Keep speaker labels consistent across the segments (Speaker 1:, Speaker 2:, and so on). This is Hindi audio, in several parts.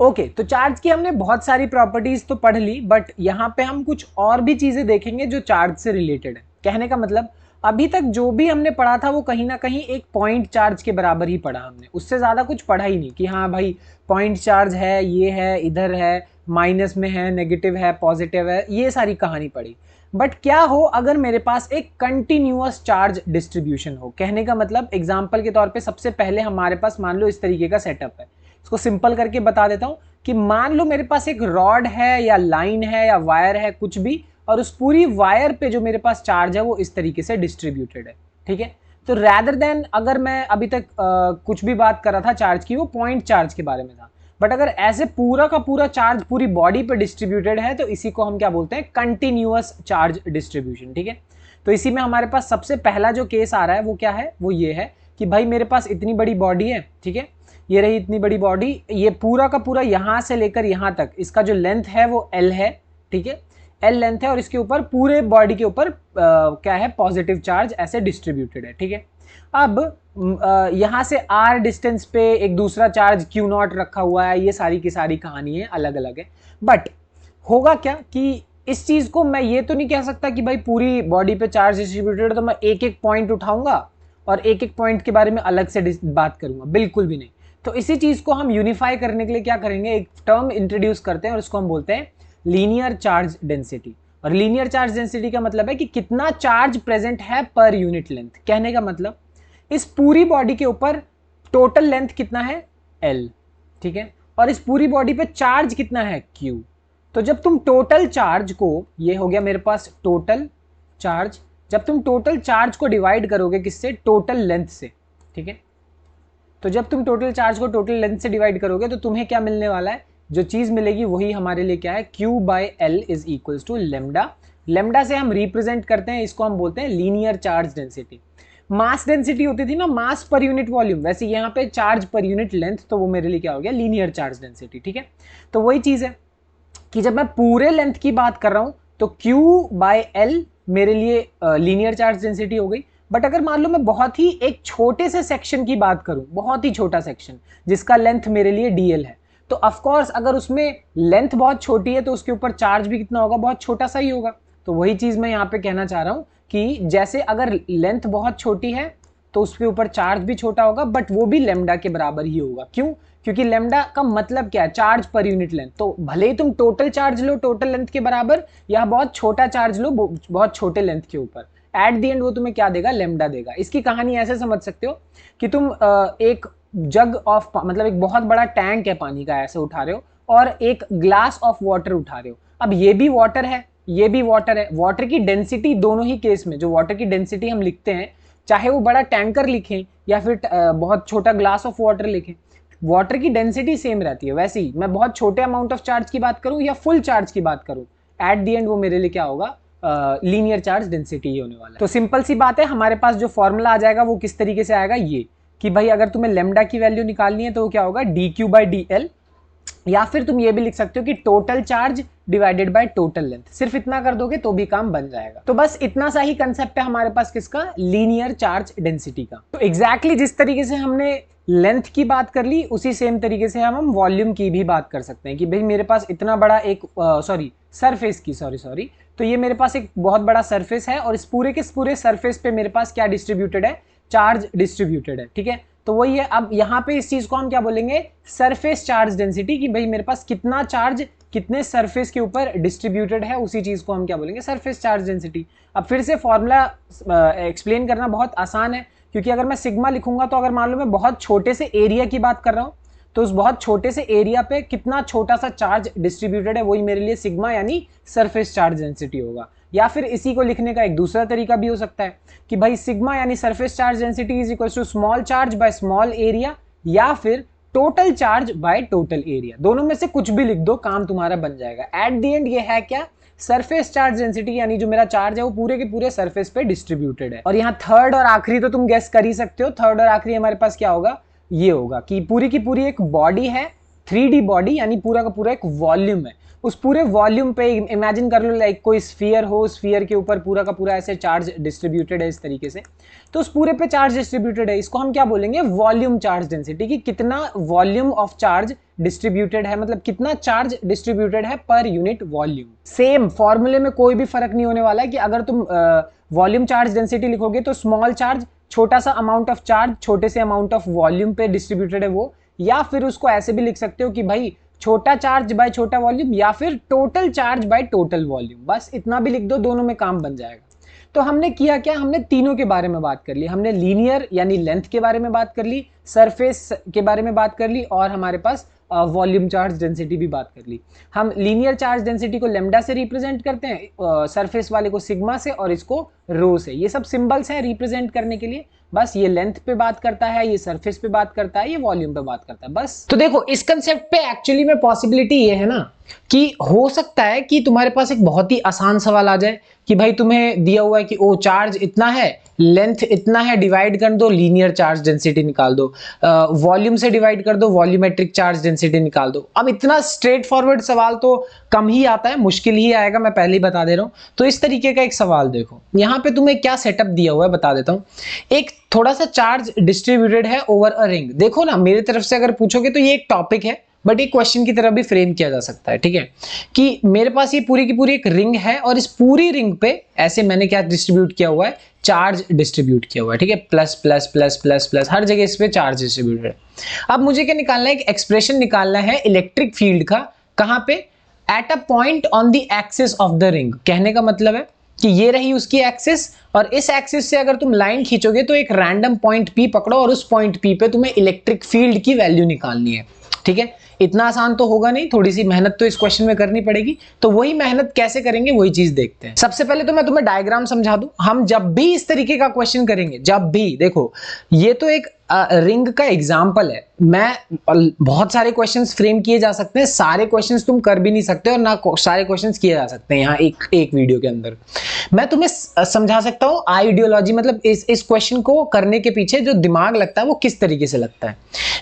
Speaker 1: ओके, तो चार्ज की हमने बहुत सारी प्रॉपर्टीज तो पढ़ ली, बट यहाँ पे हम कुछ और भी चीजें देखेंगे जो चार्ज से रिलेटेड है। कहने का मतलब अभी तक जो भी हमने पढ़ा था वो कहीं ना कहीं एक पॉइंट चार्ज के बराबर ही पढ़ा हमने, उससे ज्यादा कुछ पढ़ा ही नहीं कि हाँ भाई पॉइंट चार्ज है, ये है, इधर है, माइनस में है, नेगेटिव है, पॉजिटिव है, ये सारी कहानी पढ़ी। बट क्या हो अगर मेरे पास एक कंटिन्यूअस चार्ज डिस्ट्रीब्यूशन हो। कहने का मतलब एग्जाम्पल के तौर पे सबसे पहले हमारे पास मान लो इस तरीके का सेटअप है। इसको सिंपल करके बता देता हूं कि मान लो मेरे पास एक रॉड है या लाइन है या वायर है कुछ भी, और उस पूरी वायर पे जो मेरे पास चार्ज है वो इस तरीके से डिस्ट्रीब्यूटेड है। ठीक है, तो रैदर देन अगर मैं अभी तक कुछ भी बात कर रहा था चार्ज की वो पॉइंट चार्ज के बारे में था, बट अगर ऐसे पूरा का पूरा चार्ज पूरी बॉडी पे डिस्ट्रीब्यूटेड है तो इसी को हम क्या बोलते हैं, कंटिन्यूअस चार्ज डिस्ट्रीब्यूशन। ठीक है, तो इसी में हमारे पास सबसे पहला जो केस आ रहा है वो क्या है, वो ये है कि भाई मेरे पास इतनी बड़ी बॉडी है। ठीक है, ये रही इतनी बड़ी बॉडी, ये पूरा का पूरा यहां से लेकर यहां तक इसका जो लेंथ है वो L है। ठीक है, L लेंथ है और इसके ऊपर पूरे बॉडी के ऊपर क्या है, पॉजिटिव चार्ज ऐसे डिस्ट्रीब्यूटेड है। ठीक है, अब यहां से R डिस्टेंस पे एक दूसरा चार्ज Q0 रखा हुआ है। ये सारी की सारी कहानी है, अलग अलग है। बट होगा क्या कि इस चीज को मैं ये तो नहीं कह सकता कि भाई पूरी बॉडी पे चार्ज डिस्ट्रीब्यूटेड है तो मैं एक एक पॉइंट उठाऊंगा और एक एक पॉइंट के बारे में अलग से बात करूंगा, बिल्कुल भी नहीं। तो इसी चीज को हम यूनिफाई करने के लिए क्या करेंगे, एक टर्म इंट्रोड्यूस करते हैं और उसको हम बोलते हैं लीनियर चार्ज डेंसिटी। और लीनियर चार्ज डेंसिटी का मतलब है कि कितना चार्ज प्रेजेंट है पर यूनिट लेंथ। कहने का मतलब इस पूरी बॉडी के ऊपर टोटल लेंथ कितना है, L। ठीक है, और इस पूरी बॉडी पे चार्ज कितना है, Q। तो जब तुम टोटल चार्ज को, ये हो गया मेरे पास टोटल चार्ज, जब तुम टोटल चार्ज को डिवाइड करोगे किससे, टोटल लेंथ से। ठीक है, तो जब तुम टोटल चार्ज को टोटल लेंथ से डिवाइड करोगे तो तुम्हें क्या मिलने वाला है, जो चीज मिलेगी वही हमारे लिए क्या है, Q by L is equals to lambda. Lambda से हम रिप्रेजेंट करते हैं, इसको हम बोलते हैं linear charge density. Mass density होती थी ना, मास पर यूनिट वॉल्यूम, वैसे यहाँ पे चार्ज पर यूनिट लेंथ, तो वो मेरे लिए क्या हो गया, लीनियर चार्ज डेंसिटी। ठीक है, तो वही चीज है कि जब मैं पूरे लेंथ की बात कर रहा हूं तो Q बाय L मेरे लिए लीनियर चार्ज डेंसिटी हो गई। बट अगर मान लो मैं बहुत ही एक छोटे से सेक्शन की बात करूं, बहुत ही छोटा सेक्शन जिसका लेंथ मेरे लिए dl है, तो ऑफ कोर्स अगर उसमें लेंथ बहुत छोटी है तो उसके ऊपर चार्ज भी कितना होगा, बहुत छोटा सा ही होगा। तो वही चीज मैं यहाँ पे कहना चाह रहा हूं कि जैसे अगर लेंथ बहुत छोटी है तो उसके ऊपर चार्ज भी छोटा होगा, बट वो भी लेमडा के बराबर ही होगा। क्यों, क्योंकि लेमडा का मतलब क्या है, चार्ज पर यूनिट लेंथ। तो भले ही तुम टोटल चार्ज लो टोटल लेंथ के बराबर, या बहुत छोटा चार्ज लो बहुत छोटे लेंथ के ऊपर, एट द एंड वो तुम्हें क्या देगा, लेमडा देगा। इसकी कहानी ऐसे समझ सकते हो कि तुम एक जग ऑफ, मतलब एक बहुत बड़ा टैंक है पानी का, ऐसे उठा रहे हो, और एक ग्लास ऑफ वाटर उठा रहे हो। अब ये भी वाटर है, ये भी वाटर है। वाटर की डेंसिटी दोनों ही केस में, जो वाटर की डेंसिटी हम लिखते हैं, चाहे वो बड़ा टैंकर लिखें या फिर बहुत छोटा ग्लास ऑफ वाटर लिखें, वाटर की डेंसिटी सेम रहती है। वैसे ही मैं बहुत छोटे अमाउंट ऑफ चार्ज की बात करूं या फुल चार्ज की बात करूं, एट द एंड वो मेरे लिए क्या होगा, लीनियर चार्ज डेंसिटी ही होने वाला है। तो सिंपल सी बात है, हमारे पास जो फॉर्मूला आ जाएगा वो किस तरीके से आएगा, ये कि भाई अगर तुम्हें लेमडा की वैल्यू निकालनी है तो वो क्या होगा, dq बाई dl, या फिर तुम ये भी लिख सकते हो कि total charge divided by total length. सिर्फ इतना कर दोगे तो भी काम बन जाएगा। तो बस इतना सा ही कंसेप्ट है हमारे पास किसका, लीनियर चार्ज डेंसिटी का। तो एग्जैक्टली जिस तरीके से हमने लेंथ की बात कर ली, उसी सेम तरीके से हम वॉल्यूम की भी बात कर सकते हैं कि भाई मेरे पास इतना बड़ा एक सरफेस की सॉरी तो ये मेरे पास एक बहुत बड़ा सरफेस है और इस पूरे के पूरे सरफेस पे मेरे पास क्या डिस्ट्रीब्यूटेड है, चार्ज डिस्ट्रीब्यूटेड है। ठीक है, तो वही है। अब यहाँ पे इस चीज को हम क्या बोलेंगे, सरफेस चार्ज डेंसिटी, कि भाई मेरे पास कितना चार्ज कितने सरफेस के ऊपर डिस्ट्रीब्यूटेड है, उसी चीज को हम क्या बोलेंगे, सरफेस चार्ज डेंसिटी। अब फिर से फॉर्मूला एक्सप्लेन करना बहुत आसान है, क्योंकि अगर मैं सिग्मा लिखूंगा तो अगर मान लो मैं बहुत छोटे से एरिया की बात कर रहा हूं तो उस बहुत छोटे से एरिया पे कितना छोटा सा चार्ज डिस्ट्रीब्यूटेड है, वही मेरे लिए सिग्मा यानी सरफेस चार्ज डेंसिटी होगा। या फिर इसी को लिखने का एक दूसरा तरीका भी हो सकता है कि भाई सिग्मा यानी surface charge density is equal to small charge by small area, या फिर total charge by total area. दोनों में से कुछ भी लिख दो, काम तुम्हारा बन जाएगा। एट द एंड ये है क्या, सरफेस चार्ज डेंसिटी, यानी जो मेरा चार्ज है वो पूरे के पूरे सरफेस पे डिस्ट्रीब्यूटेड है। और यहाँ थर्ड और आखिरी तो तुम गेस कर ही सकते हो, थर्ड और आखिरी हमारे पास क्या होगा, ये होगा कि पूरी की पूरी एक बॉडी है 3D बॉडी यानी पूरा का पूरा एक वॉल्यूम है, उस पूरे वॉल्यूम पे इमेजिन कर लो लाइक कोई स्फीयर हो, स्फीयर के ऊपर पूरा का पूरा ऐसे चार्ज डिस्ट्रीब्यूटेड है इस तरीके से, तो उस पूरे पे चार्ज डिस्ट्रीब्यूटेड है, इसको हम क्या बोलेंगे, वॉल्यूम चार्ज डेंसिटी, कि कितना वॉल्यूम ऑफ चार्ज डिस्ट्रीब्यूटेड है, मतलब कितना चार्ज डिस्ट्रीब्यूटेड है पर यूनिट वॉल्यूम। सेम फॉर्मूले में कोई भी फर्क नहीं होने वाला है कि अगर तुम वॉल्यूम चार्ज डेंसिटी लिखोगे तो स्मॉल चार्ज छोटा सा अमाउंट ऑफ चार्ज छोटे से अमाउंट ऑफ वॉल्यूम पे डिस्ट्रीब्यूटेड है वो, या फिर उसको ऐसे भी लिख सकते हो कि भाई छोटा चार्ज बाय छोटा वॉल्यूम, या फिर total charge by total volume, बस इतना भी लिख दो, दोनों में काम बन जाएगा। तो हमने किया क्या, हमने तीनों के बारे में बात कर ली, हमने लीनियर यानी लेंथ के बारे में बात कर ली, सरफेस के बारे में बात कर ली, और हमारे पास वॉल्यूम चार्ज डेंसिटी भी बात कर ली। हम लीनियर चार्ज डेंसिटी को लेमडा से रिप्रेजेंट करते हैं, सरफेस वाले को सिग्मा से, और इसको रो से। ये सब सिंबल्स हैं रिप्रेजेंट करने के लिए, बस ये लेंथ पे बात करता है, ये सरफेस पे बात करता है, ये वॉल्यूम पे बात करता है, बस। तो देखो इस कंसेप्ट पे एक्चुअली में पॉसिबिलिटी ये है ना कि हो सकता है कि तुम्हारे पास एक बहुत ही आसान सवाल आ जाए कि भाई तुम्हें दिया हुआ है कि ओ चार्ज इतना है, लेंथ इतना है, डिवाइड कर दो, लीनियर चार्ज डेंसिटी निकाल दो, वॉल्यूम से डिवाइड कर दो, वॉल्यूमेट्रिक चार्ज डेंसिटी निकाल दो। अब इतना स्ट्रेट फॉरवर्ड सवाल तो कम ही आता है, मुश्किल ही आएगा, मैं पहले ही बता दे रहा हूं। तो इस तरीके का एक सवाल देखो, यहां पे तुम्हें क्या सेटअप दिया हुआ है बता देता हूं। एक थोड़ा सा चार्ज डिस्ट्रीब्यूटेड है ओवर अ रिंग। देखो ना, मेरी तरफ से अगर पूछोगे तो ये एक टॉपिक है, बट एक क्वेश्चन की तरह भी फ्रेम किया जा सकता है, ठीक है, कि मेरे पास ये पूरी की पूरी एक रिंग है, और इस पूरी रिंग पे ऐसे मैंने क्या डिस्ट्रीब्यूट किया हुआ है, चार्ज डिस्ट्रीब्यूट किया हुआ है, ठीक है, plus plus plus plus plus, हर जगह इस पे चार्ज डिस्ट्रीब्यूटेड है। अब मुझे क्या निकालना है, एक एक्सप्रेशन निकालना है इलेक्ट्रिक फील्ड का, कहां पे, at a point on the axis of the ring. कहने का मतलब है कि ये रही उसकी एक्सिस, और इस एक्सिस से अगर तुम लाइन खींचोगे तो एक रैंडम पॉइंट P पकड़ो, और उस पॉइंट P पे तुम्हें इलेक्ट्रिक फील्ड की वैल्यू निकालनी है, ठीक है। इतना आसान तो होगा नहीं, थोड़ी सी मेहनत तो इस क्वेश्चन में करनी पड़ेगी, तो वही मेहनत कैसे करेंगे वही चीज देखते हैं। सबसे पहले तो मैं तुम्हें डायग्राम समझा दूं। हम जब भी इस तरीके का क्वेश्चन करेंगे, जब भी, देखो ये तो एक रिंग का एग्जाम्पल है, मैं बहुत सारे क्वेश्चंस फ्रेम किए जा सकते हैं, सारे क्वेश्चंस तुम कर भी नहीं सकते, और ना सारे क्वेश्चंस किए जा सकते हैं यहाँ एक वीडियो के अंदर। मैं तुम्हें समझा सकता हूँ आइडियोलॉजी, मतलब इस क्वेश्चन को करने के पीछे जो दिमाग लगता है वो किस तरीके से लगता है।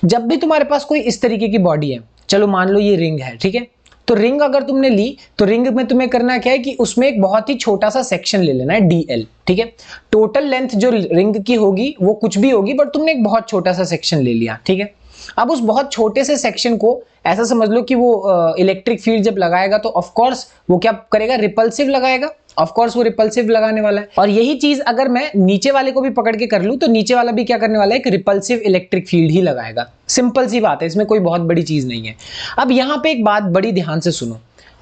Speaker 1: जब भी तुम्हारे पास कोई इस तरीके की बॉडी है, चलो मान लो ये रिंग है, ठीक है, तो रिंग अगर तुमने ली तो रिंग में तुम्हें करना क्या है कि उसमें एक बहुत ही छोटा सा सेक्शन ले लेना है, DL, ठीक है। टोटल लेंथ जो रिंग की होगी वो कुछ भी होगी, बट तुमने एक बहुत छोटा सा सेक्शन ले लिया, ठीक है। अब उस बहुत छोटे से सेक्शन को ऐसा समझ लो कि वो इलेक्ट्रिक फील्ड जब लगाएगा तो ऑफ कोर्स वो क्या करेगा, रिपल्सिव लगाएगा, ऑफ कोर्स वो रिपल्सिव लगाने वाला है। और यही चीज अगर मैं नीचे वाले को भी पकड़ के कर लूं तो नीचे वाला भी क्या करने वाला है, एक रिपल्सिव इलेक्ट्रिक फील्ड ही लगाएगा। सिंपल सी बात है, इसमें कोई बहुत बड़ी चीज नहीं है। अब यहां पे एक बात बड़ी ध्यान से सुनो,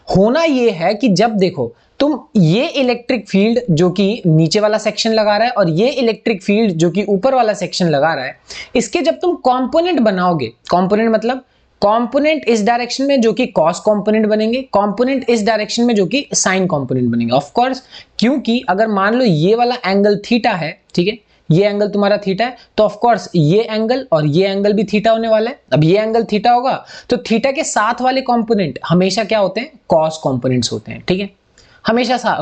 Speaker 1: होना यह है कि जब देखो तुम ये इलेक्ट्रिक फील्ड जो कि नीचे वाला सेक्शन लगा रहा है, और ये इलेक्ट्रिक फील्ड जो कि ऊपर वाला सेक्शन लगा रहा है, इसके जब तुम कंपोनेंट बनाओगे, कंपोनेंट मतलब कंपोनेंट इस डायरेक्शन में जो कि कॉस कंपोनेंट बनेंगे, कंपोनेंट इस डायरेक्शन में जो कि साइन कंपोनेंट बनेंगे। ऑफ कोर्स, क्योंकि अगर मान लो ये वाला एंगल थीटा है, ठीक है, ये एंगल तुम्हारा थीटा है, तो ऑफ कोर्स ये एंगल और ये एंगल भी थीटा होने वाला है। अब ये एंगल थीटा होगा तो थीटा के साथ वाले कंपोनेंट हमेशा क्या होते हैं, कॉस कंपोनेंट्स होते हैं, ठीक है, हमेशा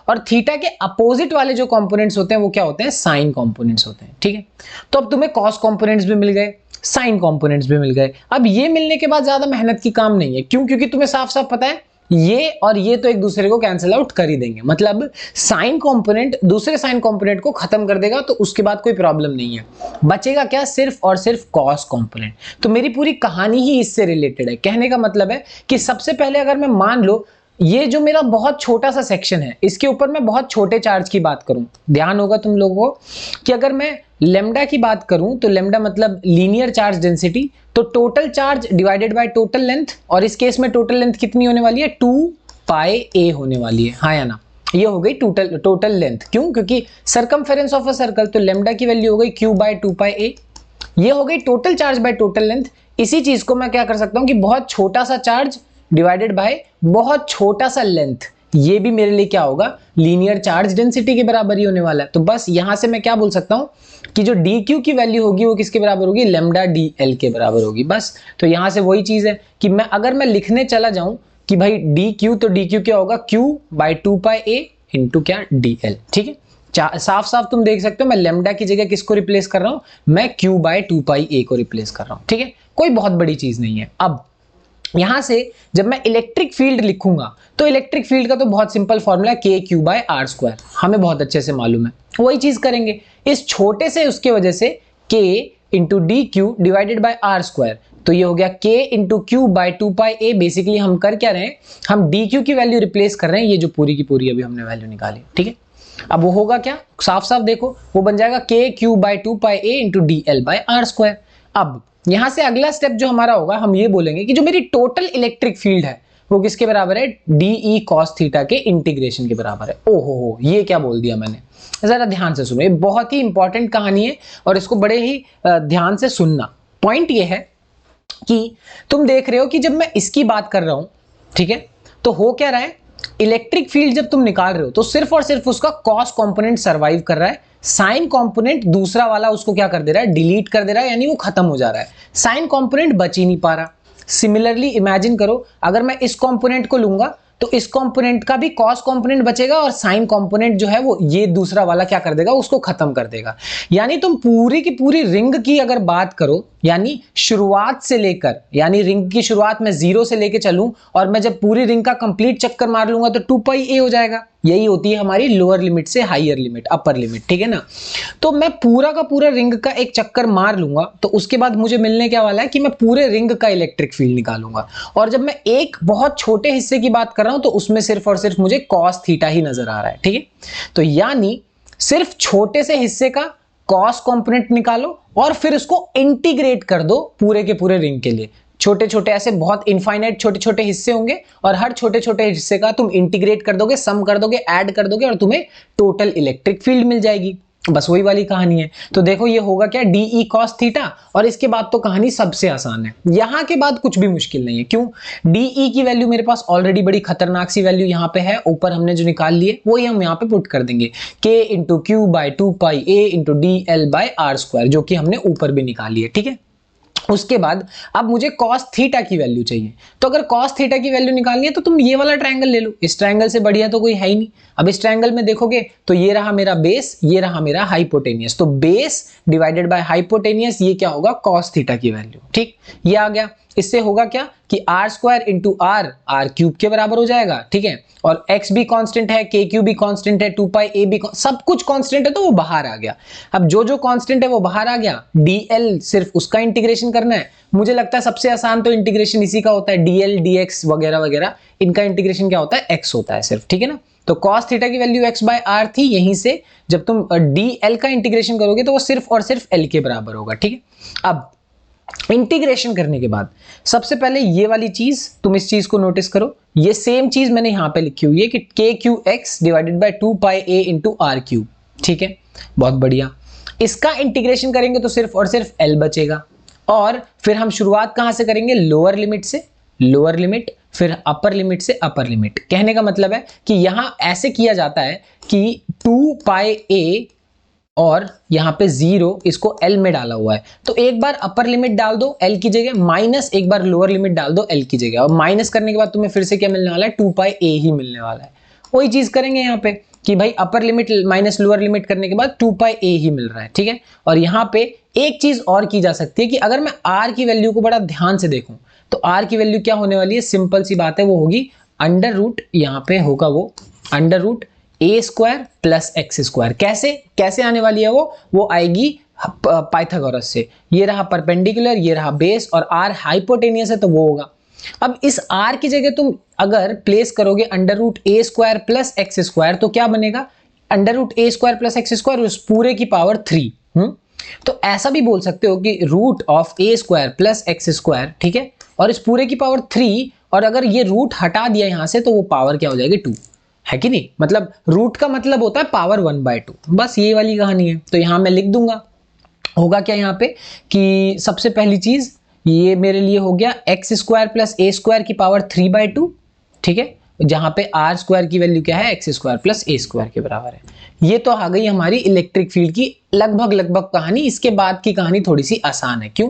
Speaker 1: और थीटा के अपोजिट वाले जो कंपोनेंट्स होते हैं वो क्या होते हैं, साइन कंपोनेंट्स होते हैं, ठीक है। तो अब तुम्हें कॉस कंपोनेंट्स भी मिल गए, साइन कंपोनेंट्स भी मिल गए। अब ये मिलने के बाद ज्यादा मेहनत की काम नहीं है, क्यों, क्योंकि तुम्हें साफ साफ पता है ये और ये तो एक दूसरे को कैंसिल आउट कर ही देंगे, मतलब साइन कंपोनेंट दूसरे साइन कंपोनेंट को खत्म कर देगा, तो उसके बाद कोई प्रॉब्लम नहीं है, बचेगा क्या, सिर्फ और सिर्फ कॉस कंपोनेंट। तो मेरी पूरी कहानी ही इससे रिलेटेड है। कहने का मतलब है कि सबसे पहले अगर मैं मान लो ये जो मेरा बहुत छोटा सा सेक्शन है, इसके ऊपर मैं बहुत छोटे चार्ज की बात करूं, ध्यान होगा तुम लोगों को कि अगर मैं लेमडा की बात करूं तो लेमडा मतलब लीनियर चार्ज डेंसिटी, तो total charge divided by total length, और इस केस में टोटल लेंथ कितनी होने वाली है, 2πa होने वाली है, हाँ या ना। ये हो गई टोटल लेंथ, क्यों, क्योंकि सर्कमफेरेंस ऑफ अ सर्कल, तो लेमडा की वैल्यू हो गई q/2πa। ये हो गई total charge by total length. इसी चीज को मैं क्या कर सकता हूं कि बहुत छोटा सा चार्ज डिवाइडेड बाय बहुत छोटा सा लेंथ, ये भी मेरे लिए क्या होगा, लीनियर चार्ज डेंसिटी के बराबर ही होने वाला है। तो बस यहां से मैं क्या बोल सकता हूं कि जो dq की वैल्यू होगी वो किसके बराबर होगी, लेमडा dl के बराबर होगी, बस। तो यहां से वही चीज है कि अगर मैं लिखने चला जाऊं कि भाई dq, तो dq क्या होगा, q/2πa इंटू क्या, dl, ठीक है। साफ साफ तुम देख सकते हो मैं लेमडा की जगह किसको रिप्लेस कर रहा हूं, मैं q/2πa को रिप्लेस कर रहा हूं, ठीक है, कोई बहुत बड़ी चीज नहीं है। अब यहां से जब मैं इलेक्ट्रिक फील्ड लिखूंगा तो इलेक्ट्रिक फील्ड का तो बहुत सिंपल फॉर्मूला है KQ/R², हमें बहुत अच्छे से मालूम है। वही चीज करेंगे इस छोटे से उसके वजह से K into D Q divided by R², तो ये हो गया K into Q by 2πa। Basically हम कर क्या रहे हैं, हम डी क्यू की वैल्यू रिप्लेस कर रहे हैं, ये जो पूरी की पूरी अभी हमने वैल्यू निकाली, ठीक है। अब वो होगा क्या, साफ साफ देखो, वो बन जाएगा KQ by 2πa into DL/R²। अब यहां से अगला स्टेप जो हमारा होगा, हम ये बोलेंगे कि जो मेरी टोटल इलेक्ट्रिक फील्ड है वो किसके बराबर है, DE cos थीटा के इंटीग्रेशन के बराबर है। ओहो, ये क्या बोल दिया मैंने, जरा ध्यान से सुनो, ये बहुत ही इंपॉर्टेंट कहानी है और इसको बड़े ही ध्यान से सुनना। पॉइंट ये है कि तुम देख रहे हो कि जब मैं इसकी बात कर रहा हूं, ठीक है, तो हो क्या रहा है, इलेक्ट्रिक फील्ड जब तुम निकाल रहे हो तो सिर्फ और सिर्फ उसका कॉस कंपोनेंट सरवाइव कर रहा है, साइन कंपोनेंट दूसरा वाला उसको क्या कर दे रहा है, डिलीट कर दे रहा है, यानी वो खत्म हो जा रहा है, साइन कंपोनेंट बच ही नहीं पा रहा। सिमिलरली इमेजिन करो, अगर मैं इस कंपोनेंट को लूंगा तो इस कंपोनेंट का भी कॉस कंपोनेंट बचेगा और साइन कंपोनेंट जो है वो ये दूसरा वाला क्या कर देगा, उसको खत्म कर देगा। यानी तुम पूरी की पूरी रिंग की अगर बात करो, यानी शुरुआत से लेकर, यानी रिंग की शुरुआत में 0 से लेके चलूं और मैं जब पूरी रिंग का कंप्लीट चक्कर मार लूंगा तो 2πa हो जाएगा। यही होती है हमारी लोअर लिमिट से हायर लिमिट, अपर लिमिट, ठीक है ना। तो मैं पूरा का पूरा रिंग का एक चक्कर मार लूंगा तो उसके बाद मुझे मिलने क्या वाला है कि मैं पूरे रिंग का इलेक्ट्रिक फील्ड निकालूंगा, और जब मैं एक बहुत छोटे हिस्से की बात कर रहा हूं तो उसमें सिर्फ और सिर्फ मुझे कॉस थीटा ही नजर आ रहा है, ठीक है। तो यानी सिर्फ छोटे से हिस्से का कॉस कंपोनेंट निकालो और फिर उसको इंटीग्रेट कर दो पूरे के पूरे रिंग के लिए। छोटे छोटे ऐसे बहुत इनफाइनाइट छोटे छोटे हिस्से होंगे और हर छोटे छोटे हिस्से का तुम इंटीग्रेट कर दोगे, सम कर दोगे, ऐड कर दोगे और तुम्हें टोटल इलेक्ट्रिक फील्ड मिल जाएगी। बस वही वाली कहानी है। तो देखो ये होगा क्या, DE cos थीटा, और इसके बाद तो कहानी सबसे आसान है, यहां के बाद कुछ भी मुश्किल नहीं है। क्यों, DE की वैल्यू मेरे पास ऑलरेडी बड़ी खतरनाक सी वैल्यू यहां पे है, ऊपर हमने जो निकाल लिए वही हम यहां पे पुट कर देंगे, K into Q by 2πa into DL/R², जो कि हमने ऊपर भी निकाली है, ठीक है। उसके बाद अब मुझे cos थीटा की वैल्यू चाहिए, तो अगर cos थीटा की वैल्यू निकालनी है तो तुम ये वाला ट्रायंगल ले लो, इस ट्रायंगल से बढ़िया तो कोई है ही नहीं। अब इस ट्रायंगल में देखोगे तो ये रहा मेरा बेस, ये रहा मेरा हाइपोटेनियस, तो बेस डिवाइडेड बाय हाइपोटेनियस, ये क्या होगा, cos थीटा की वैल्यू, ठीक, ये आ गया। इससे होगा क्या कि R² इंटू R³ के बराबर हो जाएगा, ठीक है, और x भी कांस्टेंट है, KQ भी कांस्टेंट है, 2πa भी सब कुछ कांस्टेंट है, तो वो बाहर आ गया। अब जो जो कांस्टेंट है वो बाहर आ गया, DL सिर्फ उसका इंटीग्रेशन करना है। मुझे लगता है सबसे आसान तो इंटीग्रेशन इसी का होता है, DL DX वगैरह वगैरह, इनका इंटीग्रेशन क्या होता है, x होता है सिर्फ, ठीक है ना। तो cos थीटा की वैल्यू x/r थी, यहीं से जब तुम DL का इंटीग्रेशन करोगे तो वो सिर्फ और सिर्फ L के बराबर होगा, ठीक है। अब इंटीग्रेशन करने के बाद सबसे पहले ये वाली चीज, तुम इस चीज को नोटिस करो, ये सेम चीज मैंने यहां पे लिखी हुई है कि KQX divided by 2πa into R³, ठीक है, बहुत बढ़िया। इसका इंटीग्रेशन करेंगे तो सिर्फ और सिर्फ L बचेगा, और फिर हम शुरुआत कहां से करेंगे, लोअर लिमिट से, लोअर लिमिट, फिर अपर लिमिट से अपर लिमिट। कहने का मतलब है कि यहां ऐसे किया जाता है कि 2πa और यहाँ पे 0 इसको L में डाला हुआ है, तो एक बार अपर लिमिट डाल दो L की जगह, माइनस एक बार लोअर लिमिट डाल दो L की जगह, और माइनस करने के बाद तुम्हें फिर से क्या मिलने वाला है, 2πa ही मिलने वाला है। वही चीज करेंगे यहाँ पे कि भाई upper limit minus lower limit करने के बाद 2πa ही मिल रहा है, ठीक है। और यहाँ पे एक चीज और की जा सकती है कि अगर मैं R की वैल्यू को बड़ा ध्यान से देखूं तो R की वैल्यू क्या होने वाली है, सिंपल सी बात है, वो होगी अंडर रूट, यहाँ पे होगा वो under root A² plus x²। कैसे कैसे आने वाली है वो आएगी पाइथागोरस से। ये रहा परपेंडिकुलर, ये रहा बेस, और R हाइपोटेनियस है तो वो होगा। अब इस R की जगह तुम अगर प्लेस करोगे under root A² plus x², तो क्या बनेगा, under root A² plus x², उस पूरे की पावर 3। तो ऐसा भी बोल सकते हो कि root of A² plus x², ठीक है, और इस पूरे की पावर 3, और अगर ये रूट हटा दिया यहां से तो वो पावर क्या हो जाएगी, 2, है कि नहीं। मतलब रूट का मतलब होता है पावर 1/2, बस ये वाली कहानी है। तो यहां मैं लिख दूंगा, होगा क्या यहाँ पे कि सबसे पहली चीज ये मेरे लिए हो गया x² प्लस A² की पावर 3/2, ठीक है, जहां पे R² की वैल्यू क्या है, x² प्लस A² के बराबर है। ये तो आ गई हमारी इलेक्ट्रिक फील्ड की लगभग कहानी। इसके बाद की कहानी थोड़ी सी आसान है, क्यों,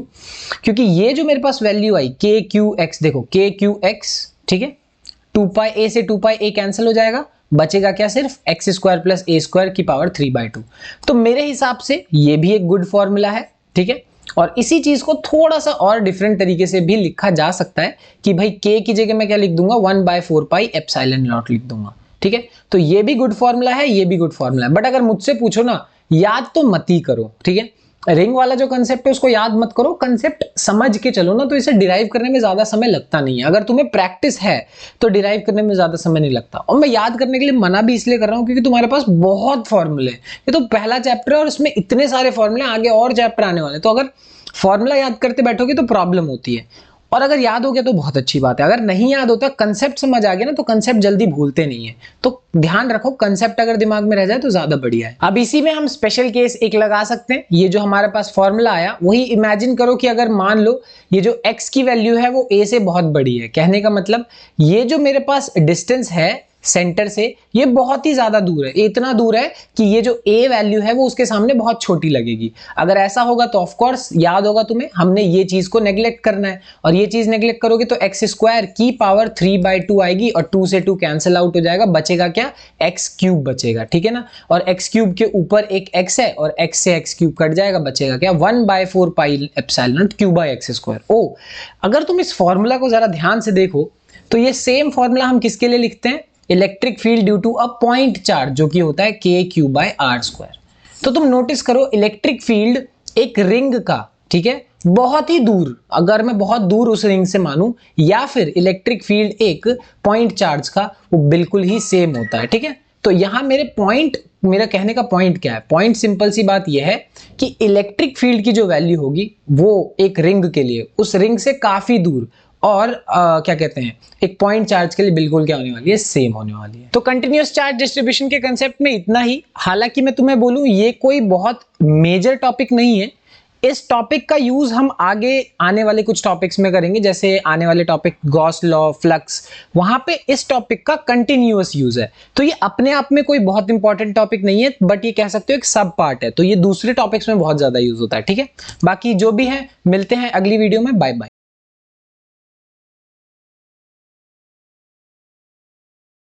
Speaker 1: क्योंकि ये जो मेरे पास वैल्यू आई KQX, देखो KQX, ठीक है, 2πa से 2πa कैंसिल हो जाएगा, बचेगा क्या, सिर्फ x² प्लस A² की पावर 3/2। तो मेरे हिसाब से ये भी एक गुड फॉर्मूला है, ठीक है। और इसी चीज को थोड़ा सा और डिफरेंट तरीके से भी लिखा जा सकता है कि भाई k की जगह मैं क्या लिख दूंगा 1/4 पाई एप्सिलॉन नॉट लिख दूंगा। ठीक है, तो ये भी गुड फॉर्मूला है, ये भी गुड फॉर्मूला है, बट अगर मुझसे पूछो ना, याद तो मत ही करो। ठीक है, रिंग वाला जो कंसेप्ट है उसको याद मत करो, कंसेप्ट समझ के चलो ना, तो इसे डिराइव करने में ज्यादा समय लगता नहीं है। अगर तुम्हें प्रैक्टिस है तो डिराइव करने में ज्यादा समय नहीं लगता। और मैं याद करने के लिए मना भी इसलिए कर रहा हूं क्योंकि तुम्हारे पास बहुत फॉर्मूले हैं। ये तो पहला चैप्टर है और इसमें इतने सारे फॉर्मूले, आगे और चैप्टर आने वाले, तो अगर फॉर्मूला याद करते बैठोगे तो प्रॉब्लम होती है। और अगर याद हो गया तो बहुत अच्छी बात है, अगर नहीं याद होता, कंसेप्ट समझ आ गया ना, तो कंसेप्ट जल्दी भूलते नहीं है। तो ध्यान रखो, कंसेप्ट अगर दिमाग में रह जाए तो ज्यादा बढ़िया है। अब इसी में हम स्पेशल केस एक लगा सकते हैं। ये जो हमारे पास फॉर्मूला आया, वही इमेजिन करो कि अगर मान लो ये जो x की वैल्यू है वो a से बहुत बड़ी है। कहने का मतलब ये जो मेरे पास डिस्टेंस है सेंटर से, ये बहुत ही ज्यादा दूर है, इतना दूर है कि ये जो a वैल्यू है वो उसके सामने बहुत छोटी लगेगी। अगर ऐसा होगा तो ऑफ कोर्स याद होगा तुम्हें, हमने ये चीज को नेग्लेक्ट करना है, और ये चीज नेग्लेक्ट करोगे तो x स्क्वायर की पावर 3/2 आएगी और 2 से 2 कैंसिल आउट हो जाएगा, बचेगा क्या, x क्यूब बचेगा। ठीक है ना, और x क्यूब के ऊपर एक x है और x से x क्यूब कट जाएगा, बचेगा क्या, 1/4 pi epsilon q by x square. ओ, अगर तुम इस फॉर्मूला को जरा ध्यान से देखो तो ये सेम फॉर्मूला हम किसके लिए लिखते हैं, electric field due to a point charge, जो कि होता है k Q by r square. तो तुम नोटिस करो, इलेक्ट्रिक फील्ड एक रिंग का, ठीक है, बहुत ही दूर, अगर मैं बहुत दूर उस रिंग से मानूं, या फिर इलेक्ट्रिक फील्ड एक पॉइंट चार्ज का, वो बिल्कुल ही सेम होता है। ठीक है, तो यहां मेरा कहने का पॉइंट क्या है, पॉइंट सिंपल सी बात यह है कि इलेक्ट्रिक फील्ड की जो वैल्यू होगी वो एक रिंग के लिए, उस रिंग से काफी दूर, और क्या कहते हैं, एक पॉइंट चार्ज के लिए बिल्कुल क्या होने वाली है, सेम होने वाली है। तो कंटिन्यूअस चार्ज डिस्ट्रीब्यूशन के कंसेप्ट में इतना ही। हालांकि मैं तुम्हें बोलूं, ये कोई बहुत मेजर टॉपिक नहीं है। इस टॉपिक का यूज हम आगे आने वाले कुछ टॉपिक्स में करेंगे, जैसे आने वाले टॉपिक गॉस लॉ, फ्लक्स, वहां पे इस टॉपिक का कंटिन्यूअस यूज है। तो ये अपने आप में कोई बहुत इंपॉर्टेंट टॉपिक नहीं है, बट ये कह सकते हो एक सब पार्ट है, तो ये दूसरे टॉपिक्स में बहुत ज्यादा यूज होता है। ठीक है, बाकी जो भी है, मिलते हैं अगली वीडियो में, बाय बाय।